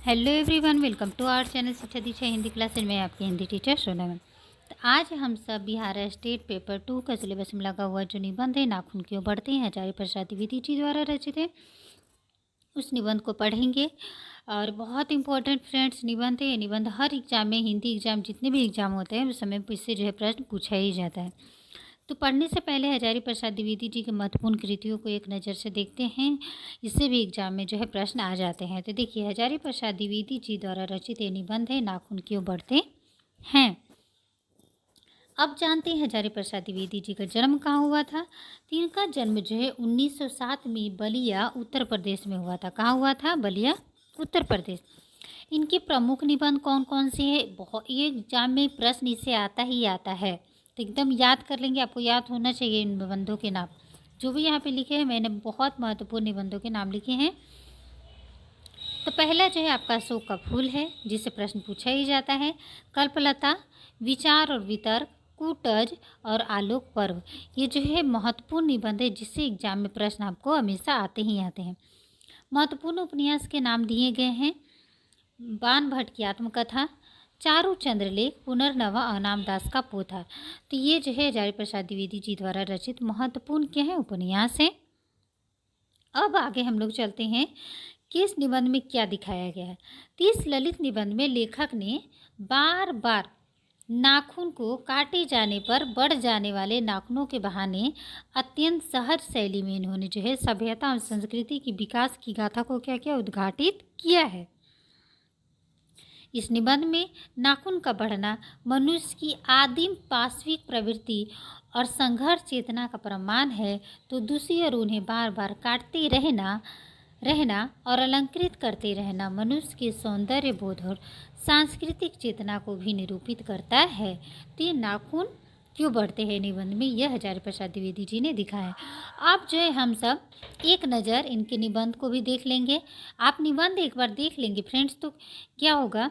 Hello everyone, welcome to our channel Shiksha Diksha Hindi classes में आपकी Hindi teacher Sonam. तो आज हम सब बिहार स्टेट पेपर 2 का सिलेबस में लगा हुआ जो निबंध है नाखून क्यों बढ़ते हैं हजारी प्रसाद द्विवेदी जी द्वारा रचित है, उस निबंध को पढ़ेंगे। और बहुत इंपॉर्टेंट फ्रेंड्स निबंध है। ये निबंध हर एग्जाम में, हिंदी एग्जाम जितने भी एग्जाम होते हैं उस समय इससे जो है प्रश्न पूछा ही जाता है। तो पढ़ने से पहले हजारी प्रसाद द्विवेदी जी की महत्वपूर्ण कृतियों को एक नज़र से देखते हैं। इससे भी एग्जाम में जो है प्रश्न आ जाते हैं। तो देखिए, हजारी प्रसाद द्विवेदी जी द्वारा रचित ये निबंध है नाखून क्यों बढ़ते हैं। अब जानते हैं हजारी प्रसाद द्विवेदी जी का जन्म कहाँ हुआ था। तो इनका जन्म जो है 1907 में बलिया उत्तर प्रदेश में हुआ था। कहाँ हुआ था? बलिया उत्तर प्रदेश। इनके प्रमुख निबंध कौन कौन से हैं? बहुत, ये एग्जाम में प्रश्न इससे आता ही आता है, तो एकदम याद कर लेंगे। आपको याद होना चाहिए इन निबंधों के नाम जो भी यहाँ पे लिखे हैं। मैंने बहुत महत्वपूर्ण निबंधों के नाम लिखे हैं। तो पहला जो है आपका अशोक का फूल है, जिससे प्रश्न पूछा ही जाता है। कल्पलता, विचार और वितर्क, कूटज और आलोक पर्व, ये जो है महत्वपूर्ण निबंध है जिससे एग्जाम में प्रश्न आपको हमेशा आते ही आते हैं। महत्वपूर्ण उपन्यास के नाम दिए गए हैं। बाण भट्ट की आत्मकथा, चारू चंद्रलेख, पुनर्नवा और नामदास का पोथा। तो ये जो है हजारी प्रसाद द्विवेदी जी द्वारा रचित महत्वपूर्ण क्या है? उपन्यास है। अब आगे हम लोग चलते हैं कि इस निबंध में क्या दिखाया गया है। तो इस ललित निबंध में लेखक ने बार बार नाखून को काटे जाने पर बढ़ जाने वाले नाखूनों के बहाने अत्यंत सहज शैली में इन्होंने जो है सभ्यता और संस्कृति की विकास की गाथा को क्या किया? उद्घाटित किया है। इस निबंध में नाखून का बढ़ना मनुष्य की आदिम पाश्विक प्रवृत्ति और संघर्ष चेतना का प्रमाण है। तो दूसरी ओर उन्हें बार बार काटते रहना और अलंकृत करते रहना मनुष्य के सौंदर्य बोध और सांस्कृतिक चेतना को भी निरूपित करता है। तो ये नाखून क्यों बढ़ते हैं निबंध में यह हजारी प्रसाद द्विवेदी जी ने दिखाया है। अब जो है हम सब एक नज़र इनके निबंध को भी देख लेंगे। आप निबंध एक बार देख लेंगे फ्रेंड्स, तो क्या होगा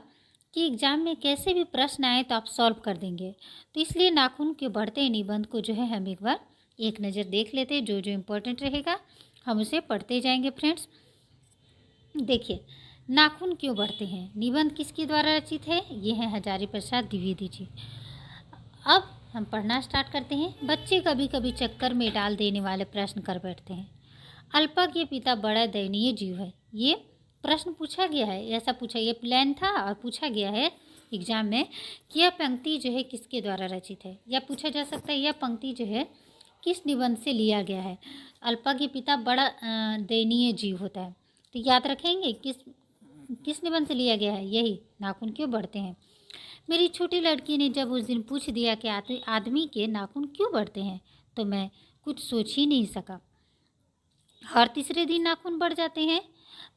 कि एग्जाम में कैसे भी प्रश्न आए तो आप सॉल्व कर देंगे। तो इसलिए नाखून के बढ़ते निबंध को जो है हम एक बार एक नज़र देख लेते हैं। जो जो इम्पोर्टेंट रहेगा हम उसे पढ़ते जाएंगे फ्रेंड्स। देखिए, नाखून क्यों बढ़ते हैं निबंध किसके द्वारा रचित है? ये है हजारी प्रसाद द्विवेदी जी। अब हम पढ़ना स्टार्ट करते हैं। बच्चे कभी कभी चक्कर में डाल देने वाले प्रश्न कर बैठते हैं। अल्पज्ञ पिता बड़ा दयनीय जीव है। ये प्रश्न पूछा गया है, ऐसा पूछा, ये प्लान था और पूछा गया है एग्जाम में कि यह पंक्ति जो है किसके द्वारा रचित है, या पूछा जा सकता है यह पंक्ति जो है किस निबंध से लिया गया है। अल्पज्ञ पिता बड़ा दयनीय जीव होता है, तो याद रखेंगे किस निबंध से लिया गया है। यही नाखून क्यों बढ़ते हैं। मेरी छोटी लड़की ने जब उस दिन पूछ दिया कि आदमी के नाखून क्यों बढ़ते हैं, तो मैं कुछ सोच ही नहीं सका। हर तीसरे दिन नाखून बढ़ जाते हैं।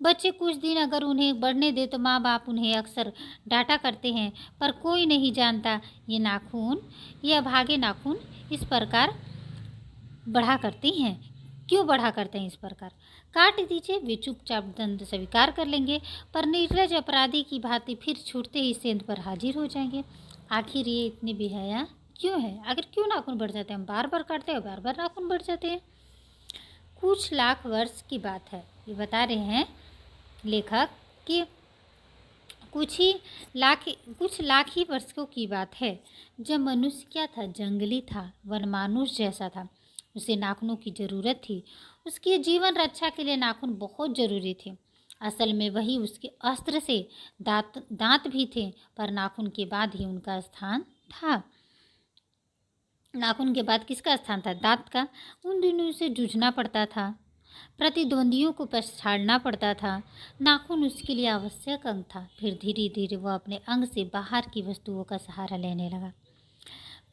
बच्चे कुछ दिन अगर उन्हें बढ़ने दे तो माँ बाप उन्हें अक्सर डांटा करते हैं, पर कोई नहीं जानता ये अभागे नाखून इस प्रकार बढ़ा करते हैं। क्यों बढ़ा करते हैं इस प्रकार? काट दीजिए, वे चुपचाप दंड स्वीकार कर लेंगे, पर निर्लज अपराधी की भांति फिर छूटते ही सेंध पर हाजिर हो जाएंगे। आखिर ये इतने बेहया क्यों है? आखिर क्यों नाखून बढ़ जाते हैं? हम बार बार काटते हैं, बार बार नाखून बढ़ जाते हैं। कुछ लाख वर्ष की बात है, ये बता रहे हैं लेखक कि कुछ लाख ही वर्षों की बात है, जब मनुष्य क्या था? जंगली था, वनमानुष जैसा था। उसे नाखूनों की ज़रूरत थी। उसके जीवन रक्षा के लिए नाखून बहुत ज़रूरी थे। असल में वही उसके अस्त्र से दांत भी थे, पर नाखून के बाद ही उनका स्थान था। नाखून के बाद किसका स्थान था? दांत का। उन दिनों उसे जूझना पड़ता था, प्रतिद्वंदियों को पछाड़ना पड़ता था। नाखून उसके लिए आवश्यक अंग था। फिर धीरे धीरे वह अपने अंग से बाहर की वस्तुओं का सहारा लेने लगा।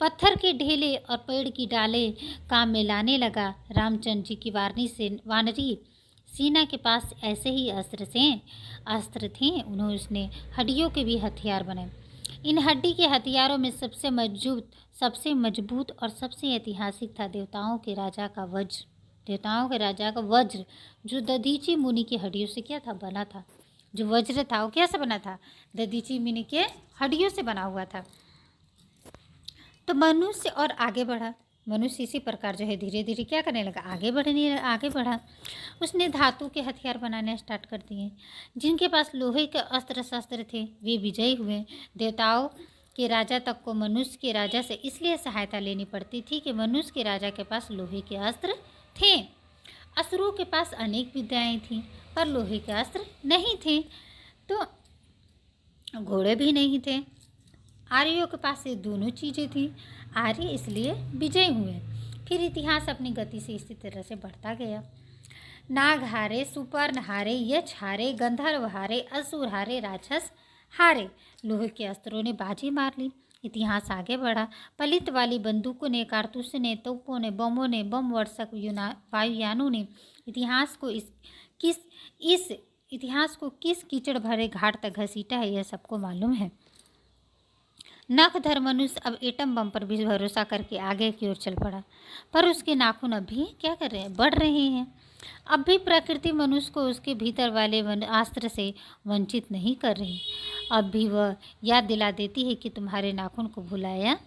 पत्थर के ढेले और पेड़ की डालें काम में लाने लगा। रामचंद्र जी की वानरी सीना के पास ऐसे ही अस्त्र थे। उन्होंने उसने हड्डियों के भी हथियार बनाए। इन हड्डी के हथियारों में सबसे मजबूत और सबसे ऐतिहासिक था देवताओं के राजा का वज्र, जो दधीची मुनि की हड्डियों से क्या था? बना था। जो वज्र था वो कैसे बना था? दधीची मुनि के हड्डियों से बना हुआ था। तो मनुष्य और आगे बढ़ा। मनुष्य इसी प्रकार जो है धीरे धीरे क्या करने लगा, आगे बढ़ा। उसने धातु के हथियार बनाने स्टार्ट कर दिए। जिनके पास लोहे के अस्त्र शस्त्र थे वे विजयी हुए। देवताओं के राजा तक को मनुष्य के राजा से इसलिए सहायता लेनी पड़ती थी कि मनुष्य के राजा के पास लोहे के अस्त्र थे। असुरों के पास अनेक विद्याएं थीं पर लोहे के अस्त्र नहीं थे, तो घोड़े भी नहीं थे। आर्यों के पास ये दोनों चीज़ें थी। आर्य इसलिए विजय हुए। फिर इतिहास अपनी गति से इसी तरह से बढ़ता गया। नाग हारे, सुपर्ण हारे, यक्ष हारे, गंधर्व हारे, असुर हारे, राक्षस हारे। लोहे के अस्त्रों ने बाजी मार ली। इतिहास आगे बढ़ा। पलित वाली बंदूकों ने, कारतूस ने, तोपों ने, बमों ने, बम वर्षक वायुयानों ने इस इतिहास को किस कीचड़ भरे घाट तक घसीटा है, यह सबको मालूम है। नखधर मनुष्य अब एटम बम पर भी भरोसा करके आगे की ओर चल पड़ा, पर उसके नाखून अब भी क्या कर रहे हैं, बढ़ रहे हैं। अब भी प्रकृति मनुष्य को उसके भीतर वाले अस्त्र से वंचित नहीं कर रही। अब भी वह याद दिला देती है कि तुम्हारे नाखून को भुलाया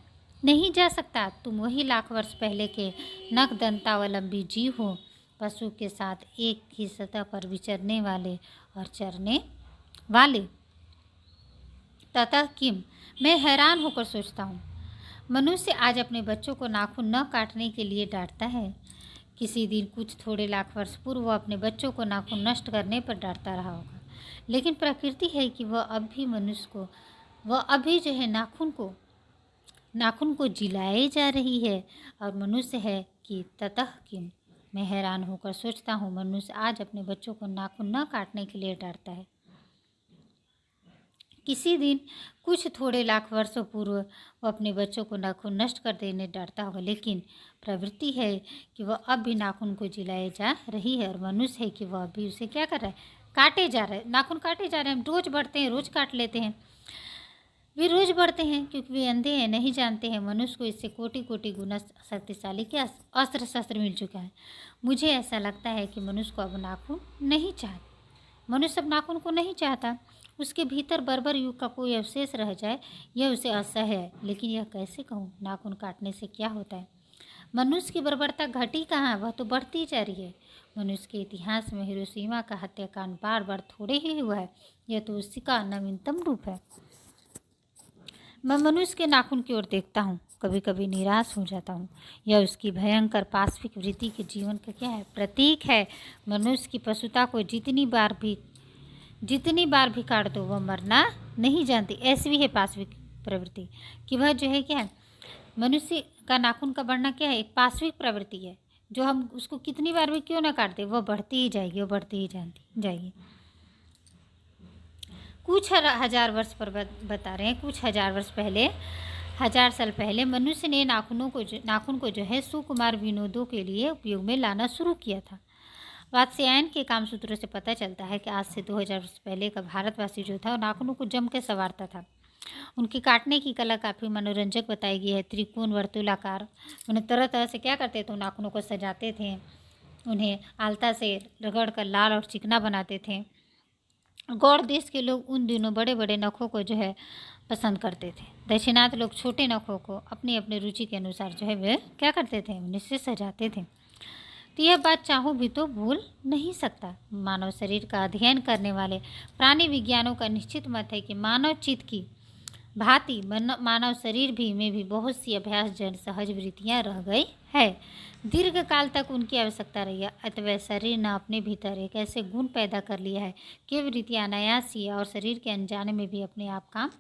नहीं जा सकता। तुम वही लाख वर्ष पहले के नख दंतावलंबी जीव हो, पशु के साथ एक ही सतह पर विचरने वाले और चरने वाले। तथा किम, मैं हैरान होकर सोचता हूँ, मनुष्य आज अपने बच्चों को नाखून न काटने के लिए डांटता है। किसी दिन कुछ थोड़े लाख वर्ष पूर्व वह अपने बच्चों को नाखून नष्ट करने पर डांटता रहा होगा, लेकिन प्रकृति है कि वह अभी जो है नाखून को जिलाए जा रही है। और मनुष्य है कि ततः किम, मैं हैरान होकर सोचता हूँ, मनुष्य आज अपने बच्चों को नाखून न काटने के लिए डांटता है। किसी दिन कुछ थोड़े लाख वर्षों पूर्व वह अपने बच्चों को नाखून नष्ट कर देने डांटता होगा, लेकिन प्रवृत्ति है कि वह अब भी नाखून को जिलाए जा रही है। और मनुष्य है कि वह अभी उसे क्या कर रहा है, काटे जा रहा है, नाखून काटे जा रहे हैं। रोज बढ़ते हैं, रोज काट लेते हैं। वे रोज बढ़ते हैं क्योंकि वे अंधे हैं, नहीं जानते हैं मनुष्य को इससे कोटि कोटि गुना शक्तिशाली क्या अस्त्र शस्त्र मिल चुका है। मुझे ऐसा लगता है कि मनुष्य को अब नाखून नहीं चाहता। मनुष्य अब नाखून को नहीं चाहता। उसके भीतर बर्बर युग का कोई अवशेष रह जाए, यह उसे असह्य है। लेकिन यह कैसे कहूँ, नाखून काटने से क्या होता है? मनुष्य की बर्बरता घटी कहाँ, वह तो बढ़ती जा रही है। मनुष्य के इतिहास में हिरोशिमा का हत्याकांड बार बार थोड़े ही हुआ है, यह तो उसी का नवीनतम रूप है। मैं मनुष्य के नाखून की ओर देखता हूँ, कभी कभी निराश हो जाता हूँ। यह उसकी भयंकर पाशविक वृत्ति के जीवन का क्या है, प्रतीक है। मनुष्य की पशुता को जितनी बार भी काट दो वह मरना नहीं जानती। ऐसी भी है पाशविक प्रवृत्ति कि वह जो है क्या है, मनुष्य का नाखून का बढ़ना क्या है, एक पाशविक प्रवृत्ति है जो हम उसको कितनी बार भी क्यों ना काट दे, वह बढ़ती ही जाएगी, वह बढ़ती ही जाएगी। कुछ हजार वर्ष पर बता रहे हैं, कुछ हजार साल पहले मनुष्य ने नाखून को जो है सुकुमार विनोदों के लिए उपयोग में लाना शुरू किया था। वात्स्यायन के काम सूत्रों से पता चलता है कि आज से 2000 वर्ष पहले का भारतवासी जो था वो नाखूनों को जम के संवारता था। उनकी काटने की कला काफ़ी मनोरंजक बताई गई है। त्रिकोण, वर्तुलाकार, उन्हें तरह तरह से क्या करते थे, नाखूनों को सजाते थे, उन्हें आलता से रगड़ कर लाल और चिकना बनाते थे। गौड़ देश के लोग उन दिनों बड़े बड़े नखों को जो है पसंद करते थे। दक्षिणात लोग छोटे नखों को अपनी अपनी रुचि के अनुसार जो है वे क्या करते थे, उन्हें से सजाते थे। तो यह बात चाहूँ भी तो भूल नहीं सकता। मानव शरीर का अध्ययन करने वाले प्राणी विज्ञानों का निश्चित मत है कि मानव चित्त की भांति मानव शरीर में भी बहुत सी अभ्यास जन सहज वृत्तियाँ रह गई है। दीर्घ काल तक उनकी आवश्यकता रही है। अतः शरीर ने अपने भीतर एक ऐसे गुण पैदा कर लिया है कि वृत्तियाँ अनायास ही और शरीर के अनजाने में भी अपने आप काम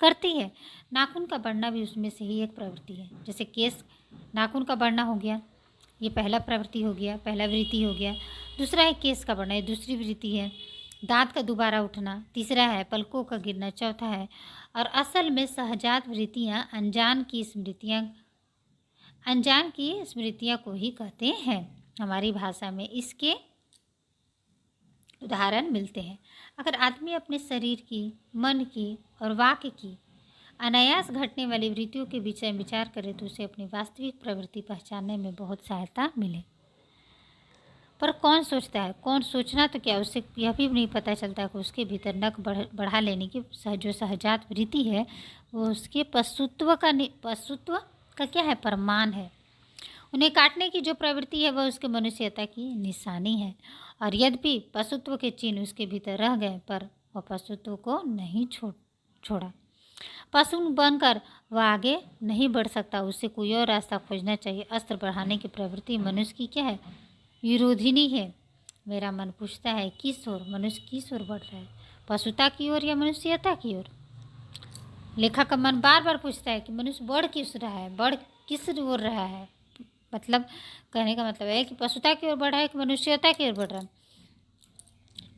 करती है। नाखून का बढ़ना भी उसमें से ही एक प्रवृत्ति है। जैसे केस, नाखून का बढ़ना हो गया, ये पहला प्रवृत्ति हो गया, पहला वृत्ति हो गया। दूसरा है केस का बढ़ना, ये दूसरी वृत्ति है। दांत का दोबारा उठना तीसरा है। पलकों का गिरना चौथा है। और असल में सहजात वृत्तियाँ अनजान की स्मृतियाँ को ही कहते हैं। हमारी भाषा में इसके उदाहरण मिलते हैं। अगर आदमी अपने शरीर की, मन की और वाक्य की अनायास घटने वाली वृत्तियों के बीच में विचार करे तो उसे अपनी वास्तविक प्रवृत्ति पहचानने में बहुत सहायता मिले। पर कौन सोचता है, कौन सोचना तो क्या, उससे यह भी नहीं पता चलता है कि उसके भीतर नख बढ़ा लेने की जो सहजात वृत्ति है वो उसके पशुत्व का क्या है, प्रमाण है। उन्हें काटने की जो प्रवृत्ति है वह उसके मनुष्यता की निशानी है। और यद्यपि पशुत्व के चिन्ह उसके भीतर रह गए, पर वह पशुत्व को नहीं छोड़ा। पशु बनकर वह आगे नहीं बढ़ सकता, उसे कोई और रास्ता खोजना चाहिए। अस्त्र बढ़ाने की प्रवृत्ति मनुष्य की क्या है? विरोधिनी है। मेरा मन पूछता है किस ओर मनुष्य किस ओर बढ़ रहा है, पशुता की ओर या मनुष्यता की ओर? लेखक का मन बार बार पूछता है कि मनुष्य बढ़ किस रहा है, बढ़ किस ओर रहा है। मतलब कहने का मतलब है कि पशुता की ओर बढ़ रहा है कि मनुष्यता की ओर बढ़ रहा है,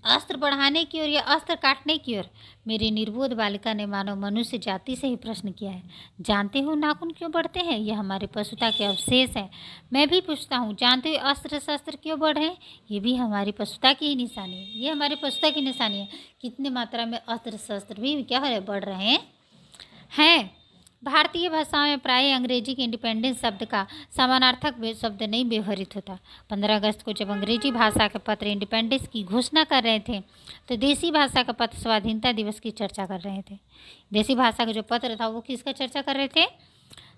अस्त्र बढ़ाने की ओर या अस्त्र काटने की ओर? मेरी निर्बोध बालिका ने मानव मनुष्य जाति से ही प्रश्न किया है। जानते हो नाखून क्यों बढ़ते हैं? यह हमारी पशुता के अवशेष है। मैं भी पूछता हूँ, जानते हो अस्त्र शस्त्र क्यों बढ़ रहे हैं? ये भी हमारी पशुता की ही निशानी है। ये हमारी पशुता की निशानी है। कितनी मात्रा में अस्त्र शस्त्र भी क्या है बढ़ रहे हैं। भारतीय भाषाओं में प्राय अंग्रेजी के इंडिपेंडेंस शब्द का समानार्थक शब्द नहीं व्यवहृत होता। 15 अगस्त को जब अंग्रेजी भाषा के पत्र इंडिपेंडेंस की घोषणा कर रहे थे, तो देसी भाषा का पत्र स्वाधीनता दिवस की चर्चा कर रहे थे। देसी भाषा का जो पत्र था वो किसका चर्चा कर रहे थे?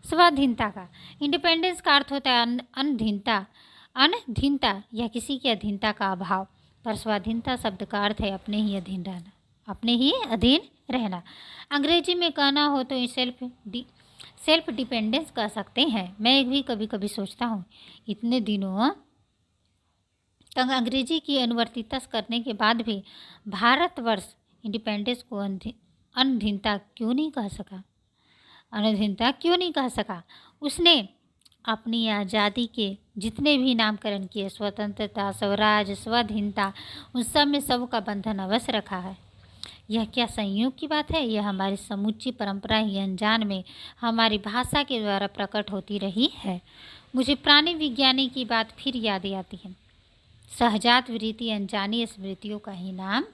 स्वाधीनता का। इंडिपेंडेंस का अर्थ होता है अनधीनता या किसी की अधीनता का अभाव, पर स्वाधीनता शब्द का अर्थ है अपने ही अधीन रहना, अपने ही अधीन रहना। अंग्रेजी में कहना हो तो सेल्फ डिपेंडेंस कह सकते हैं। मैं भी कभी कभी सोचता हूँ, इतने दिनों तक अंग्रेजी की अनुवर्तिता करने के बाद भी भारतवर्ष इंडिपेंडेंस को अनधीनता क्यों नहीं कह सका? उसने अपनी आज़ादी के जितने भी नामकरण किए, स्वतंत्रता, स्वराज, स्वाधीनता, उन सब में सबका बंधन अवश्य रखा है। यह क्या संयोग की बात है? यह हमारी समूची परंपरा ही अनजान में हमारी भाषा के द्वारा प्रकट होती रही है। मुझे प्राणी विज्ञानी की बात फिर याद आती है। सहजात वृत्ति अनजानी स्मृतियों का ही नाम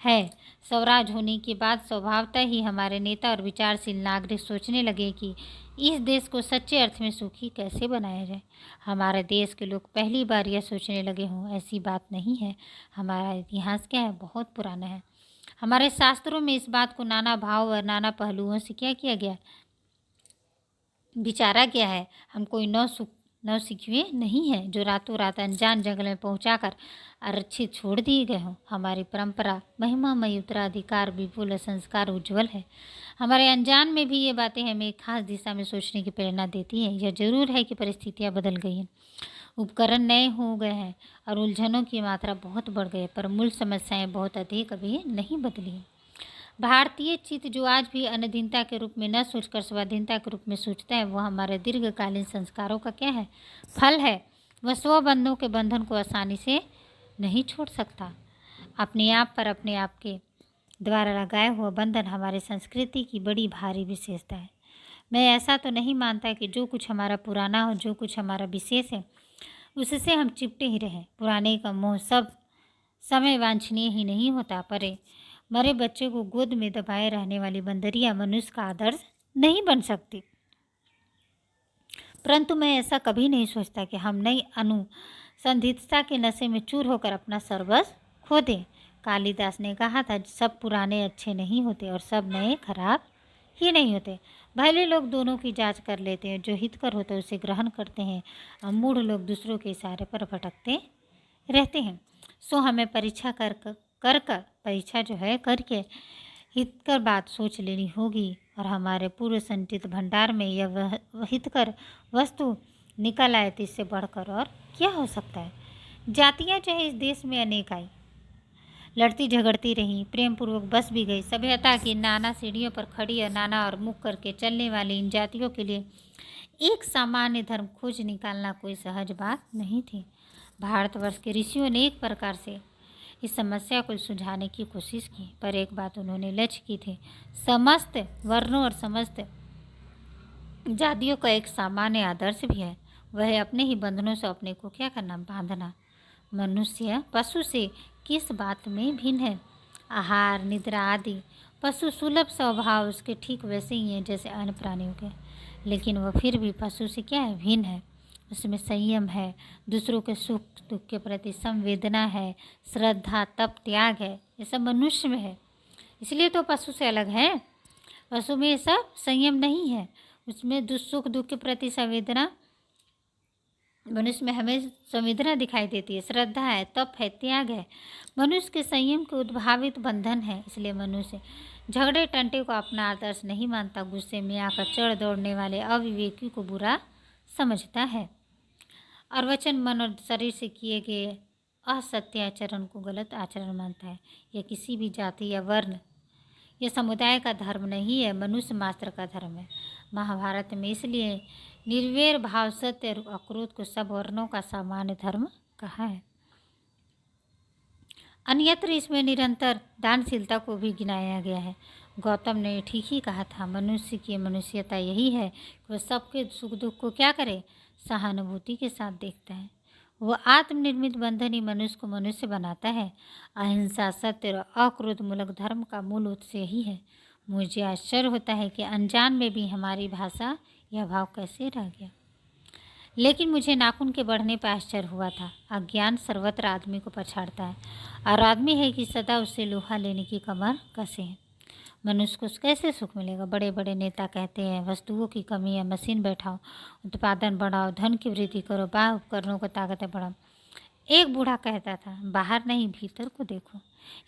है। स्वराज होने के बाद स्वभावतः ही हमारे नेता और विचारशील नागरिक सोचने लगे कि इस देश को सच्चे अर्थ में सुखी कैसे बनाया जाए। हमारे देश के लोग पहली बार यह सोचने लगे हों, ऐसी बात नहीं है। हमारा इतिहास क्या है? बहुत पुराना है। हमारे शास्त्रों में इस बात को नाना भाव और नाना पहलुओं से क्या किया गया, विचारा गया है। हम कोई नौसिखिए नहीं हैं जो रातों रात अनजान जंगल में पहुंचाकर आरक्षित छोड़ दिए गए हों। हमारी परंपरा महिमामयी, उत्तराधिकार विपुल और संस्कार उज्ज्वल है। हमारे अनजान में भी ये बातें हमें एक खास दिशा में सोचने की प्रेरणा देती हैं। यह जरूर है कि परिस्थितियाँ बदल गई हैं, उपकरण नए हो गए हैं और उलझनों की मात्रा बहुत बढ़ गई है, पर मूल समस्याएं बहुत अधिक अभी नहीं बदली हैं। भारतीय चित्त जो आज भी अनधीनता के रूप में न सोचकर स्वाधीनता के रूप में सोचता है, वह हमारे दीर्घकालीन संस्कारों का क्या है? फल है। वह स्वबंधों के बंधन को आसानी से नहीं छोड़ सकता। अपने आप पर अपने आप के द्वारा लगाया हुआ बंधन हमारी संस्कृति की बड़ी भारी विशेषता है। मैं ऐसा तो नहीं मानता कि जो कुछ हमारा पुराना हो, जो कुछ हमारा विशेष है, उससे हम चिपटे ही रहें। पुराने का मोह सब समय वांछनीय ही नहीं होता, पर मरे बच्चे को गोद में दबाए रहने वाली बंदरिया मनुष्य का आदर्श नहीं बन सकती। परंतु मैं ऐसा कभी नहीं सोचता कि हम नई अनुसंधितता के नशे में चूर होकर अपना सर्वस्व खो दें। कालिदास ने कहा था, सब पुराने अच्छे नहीं होते और सब नए खराब ही नहीं होते। भले लोग दोनों की जांच कर लेते हैं, जो हितकर होता है उसे ग्रहण करते हैं, और मूढ़ लोग दूसरों के इशारे पर भटकते रहते हैं। सो हमें परीक्षा करके हितकर बात सोच लेनी होगी, और हमारे पूर्व संचित भंडार में यह हितकर वस्तु निकल आए तो इससे बढ़कर और क्या हो सकता है। जातियाँ चाहे इस देश में अनेक आई, लड़ती झगड़ती रहीं, प्रेम पूर्वक बस भी गई। सभ्यता की नाना सीढ़ियों पर खड़ी और नाना और मुख करके चलने वाली इन जातियों के लिए एक सामान्य धर्म खोज निकालना कोई सहज बात नहीं थी। भारतवर्ष के ऋषियों ने एक प्रकार से इस समस्या को सुलझाने की कोशिश की, पर एक बात उन्होंने लक्ष्य की थी, समस्त वर्णों और समस्त जातियों का एक सामान्य आदर्श भी है, वह है अपने ही बंधनों से अपने को क्या करना, बांधना। मनुष्य पशु से किस बात में भिन्न है? आहार, निद्रा आदि। पशु सुलभ स्वभाव उसके ठीक वैसे ही हैं जैसे अन्य प्राणियों के, लेकिन वह फिर भी पशु से क्या है, भिन्न है। उसमें संयम है, दूसरों के सुख दुख के प्रति संवेदना है, श्रद्धा, तप, त्याग है। ये सब मनुष्य में है, इसलिए तो पशु से अलग है। पशु में ये सब संयम नहीं है, उसमें सुख दुख के प्रति संवेदना मनुष्य में हमें संवेदना दिखाई देती है, श्रद्धा है, तप है, त्याग है। मनुष्य के संयम के उद्भावित बंधन है। इसलिए मनुष्य झगड़े टंटे को अपना आदर्श नहीं मानता, गुस्से में आकर चढ़ दौड़ने वाले अविवेकी को बुरा समझता है और वचन, मन और शरीर से किए गए असत्य आचरण को गलत आचरण मानता है। यह किसी भी जाति या वर्ण या समुदाय का धर्म नहीं है, मनुष्य मात्र का धर्म है। महाभारत में इसलिए निर्वैर भाव, सत्य और अक्रोध को सब वर्णों का सामान्य धर्म कहा है। अन्यत्र इसमें निरंतर दानशीलता को भी गिनाया गया है। गौतम ने ठीक ही कहा था, मनुष्य की मनुष्यता यही है कि वह सबके सुख दुख को क्या करे, सहानुभूति के साथ देखता है। वह आत्मनिर्मित बंधन ही मनुष्य को मनुष्य बनाता है। अहिंसा, सत्य और अक्रोध मूलक धर्म का मूल उत्स यही है। मुझे आश्चर्य होता है कि अनजान में भी हमारी भाषा यह भाव कैसे रह गया। लेकिन मुझे नाखून के बढ़ने पर आश्चर्य हुआ था। अज्ञान सर्वत्र आदमी को पछाड़ता है और आदमी है कि सदा उससे लोहा लेने की कमर कसे है। मनुष्य को कैसे सुख मिलेगा। बड़े बड़े नेता कहते हैं वस्तुओं की कमी है, मशीन बैठाओ, उत्पादन बढ़ाओ, धन की वृद्धि करो, बाह्य उपकरणों को ताकतें बढ़ाओ। एक बूढ़ा कहता था, बाहर नहीं भीतर को देखो,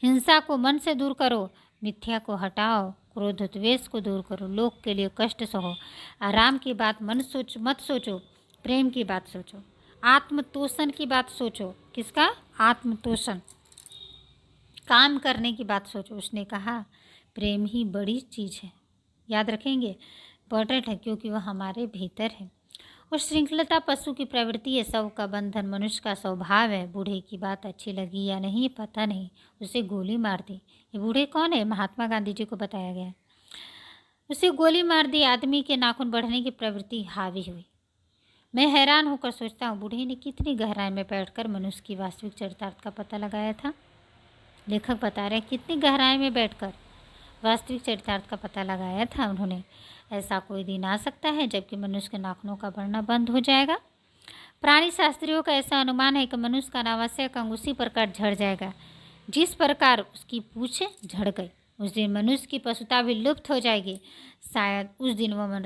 हिंसा को मन से दूर करो, मिथ्या को हटाओ, क्रोध द्वेष को दूर करो, लोक के लिए कष्ट सहो, आराम की बात मत सोचो, प्रेम की बात सोचो, आत्मतोषण की बात सोचो। किसका? आत्मतोषण, काम करने की बात सोचो। उसने कहा प्रेम ही बड़ी चीज़ है। याद रखेंगे, इम्पोर्टेंट है क्योंकि वह हमारे भीतर है। और श्रृंखलता पशु की प्रवृत्ति है, सब का बंधन मनुष्य का स्वभाव है। बूढ़े की बात अच्छी लगी या नहीं पता नहीं, उसे गोली मार दी। ये बूढ़े कौन है? महात्मा गांधी जी को बताया गया। उसे गोली मार दी। आदमी के नाखून बढ़ने की प्रवृत्ति हावी हुई। मैं हैरान होकर सोचता हूँ, बूढ़े ने कितनी गहराई में बैठकर मनुष्य की वास्तविक चरितार्थ का पता लगाया था। लेखक बता रहे हैं कितनी गहराई में बैठकर वास्तविक चरितार्थ का पता लगाया था उन्होंने। ऐसा कोई दिन आ सकता है जबकि मनुष्य के नाखूनों का बढ़ना बंद हो जाएगा। प्राणी शास्त्रियों का ऐसा अनुमान है कि मनुष्य का अनावश्यक अंग उसी प्रकार झड़ जाएगा जिस प्रकार उसकी पूंछ झड़ गई। उस दिन मनुष्य की पशुता भी लुप्त हो जाएगी। शायद उस दिन वह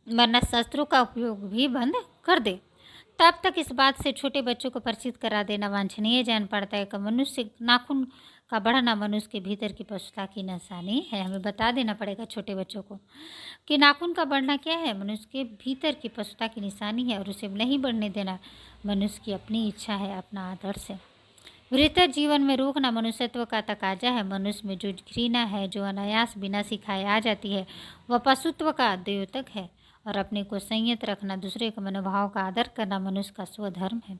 मरना शस्त्रों का उपयोग भी बंद कर दे। तब तक इस बात से छोटे बच्चों को परिचित करा देना वांछनीय जान पड़ता है कि मनुष्य नाखून का बढ़ना मनुष्य के भीतर की पशुता की निशानी है। हमें बता देना पड़ेगा छोटे बच्चों को कि नाखून का बढ़ना क्या है, मनुष्य के भीतर की पशुता की निशानी है और उसे नहीं बढ़ने देना मनुष्य की अपनी इच्छा है, अपना आदर्श है। वृहत्तर जीवन में रोकना मनुष्यत्व का तकाजा है। मनुष्य में जो घृणा है, जो अनायास बिना सिखाए आ जाती है, वह पशुत्व का द्योतक है। और अपने को संयत रखना, दूसरे के मनोभाव का आदर करना मनुष्य का स्वधर्म है।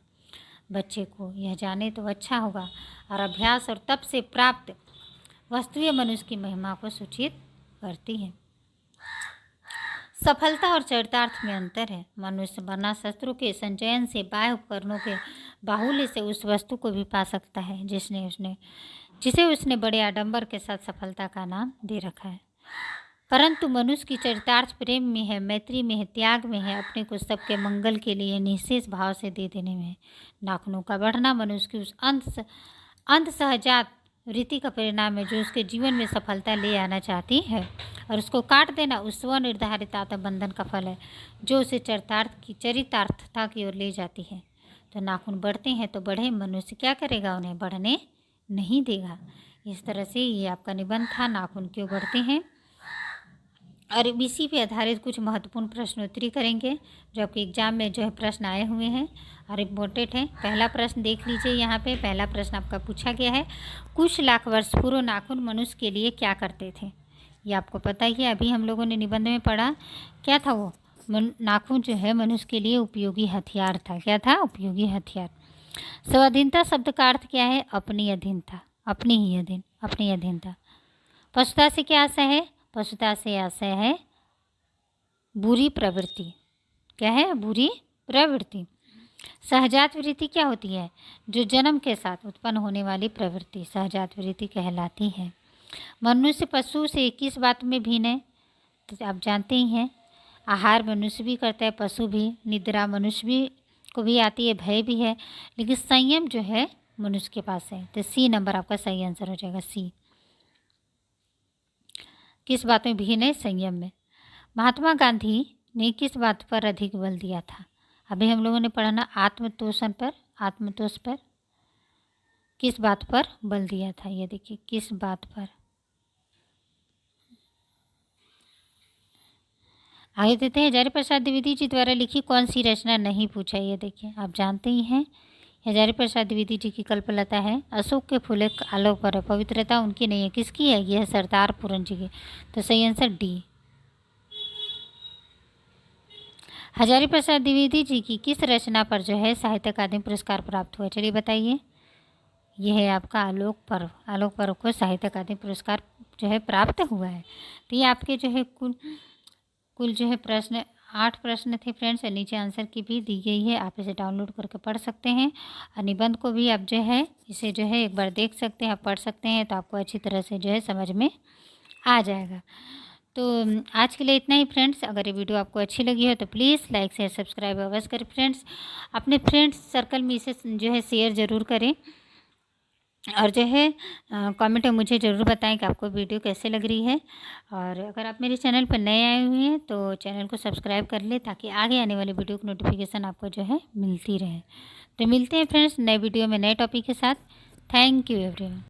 बच्चे को यह जाने तो अच्छा होगा। और अभ्यास और तप से प्राप्त वस्तुएं मनुष्य की महिमा को सूचित करती हैं। सफलता और चरितार्थ में अंतर है। मनुष्य वरना शस्त्रों के संचयन से, बाह्य उपकरणों के बाहुल्य से उस वस्तु को भी पा सकता है जिसे उसने बड़े आडंबर के साथ सफलता का नाम दे रखा है। परंतु मनुष्य की चरितार्थ प्रेम में है, मैत्री में है, त्याग में है, अपने को सबके मंगल के लिए निःशेष भाव से दे देने में है। नाखूनों का बढ़ना मनुष्य की उस अंत सहजात रीति का परिणाम है जो उसके जीवन में सफलता ले आना चाहती है, और उसको काट देना उस स्वनिर्धारित आत्मबंधन का फल है जो उसे चरितार्थता की ओर ले जाती है। तो नाखून बढ़ते हैं तो बढ़े, मनुष्य क्या करेगा? उन्हें बढ़ने नहीं देगा। इस तरह से ये आपका निबंध था, नाखून क्यों बढ़ते हैं। और इसी पे आधारित कुछ महत्वपूर्ण प्रश्नोत्तरी करेंगे जो आपके एग्जाम में जो है प्रश्न आए हुए हैं और इम्पोर्टेंट है। पहला प्रश्न देख लीजिए, यहाँ पे पहला प्रश्न आपका पूछा गया है, कुछ लाख वर्ष पूर्व नाखून मनुष्य के लिए क्या करते थे? ये आपको पता ही है, अभी हम लोगों ने निबंध में पढ़ा। क्या था वो? नाखून जो है मनुष्य के लिए उपयोगी हथियार था। क्या था? उपयोगी हथियार। स्वाधीनता शब्द का अर्थ क्या है? अपनी अधीनता, अपनी अधीनता। पशुता से क्या आशय है? पशुता से आशय है बुरी प्रवृत्ति। क्या है? बुरी प्रवृत्ति। सहजात वृत्ति क्या होती है? जो जन्म के साथ उत्पन्न होने वाली प्रवृत्ति सहजात वृत्ति कहलाती है। मनुष्य पशु से किस बात में भिन्न है? तो आप जानते ही हैं, आहार मनुष्य भी करता है, पशु भी, निद्रा मनुष्य भी को भी आती है, भय भी है, लेकिन संयम जो है मनुष्य के पास है। तो सी नंबर आपका सही आंसर हो जाएगा, सी। किस बात में भिन्न है? संयम में। महात्मा गांधी ने किस बात पर अधिक बल दिया था? अभी हम लोगों ने पढ़ा ना आत्मतोष पर किस बात पर बल दिया था। ये देखिए किस बात पर। आगे देते हैं, हजारी प्रसाद द्विवेदी जी द्वारा लिखी कौन सी रचना नहीं पूछा। ये देखिए आप जानते ही हैं, हजारी प्रसाद द्विवेदी जी की कल्पलता है। अशोक के फूले आलोक पर है, पवित्रता उनकी नहीं है, किसकी है? यह सरदार पूरन जी की। तो सही आंसर डी। हजारी प्रसाद द्विवेदी जी की किस रचना पर जो है साहित्य अकादमी पुरस्कार प्राप्त हुआ? चलिए बताइए। यह है आपका आलोक पर्व। आलोक पर्व को साहित्य अकादमी पुरस्कार जो है प्राप्त हुआ है। तो ये आपके जो है कुल जो है प्रश्न 8 प्रश्न थे फ्रेंड्स। नीचे आंसर की भी दी गई है, आप इसे डाउनलोड करके पढ़ सकते हैं। और निबंध को भी आप जो है इसे जो है एक बार देख सकते हैं, आप पढ़ सकते हैं, तो आपको अच्छी तरह से जो है समझ में आ जाएगा। तो आज के लिए इतना ही फ्रेंड्स। अगर ये वीडियो आपको अच्छी लगी हो तो प्लीज़ लाइक शेयर सब्सक्राइब अवश्य करें फ्रेंड्स। अपने फ्रेंड्स सर्कल में इसे जो है शेयर ज़रूर करें, और जो है कमेंट में मुझे ज़रूर बताएं कि आपको वीडियो कैसे लग रही है। और अगर आप मेरे चैनल पर नए आए हुए हैं तो चैनल को सब्सक्राइब कर लें, ताकि आगे आने वाले वीडियो की नोटिफिकेशन आपको जो है मिलती रहे। तो मिलते हैं फ्रेंड्स नए वीडियो में नए टॉपिक के साथ। Thank you everyone.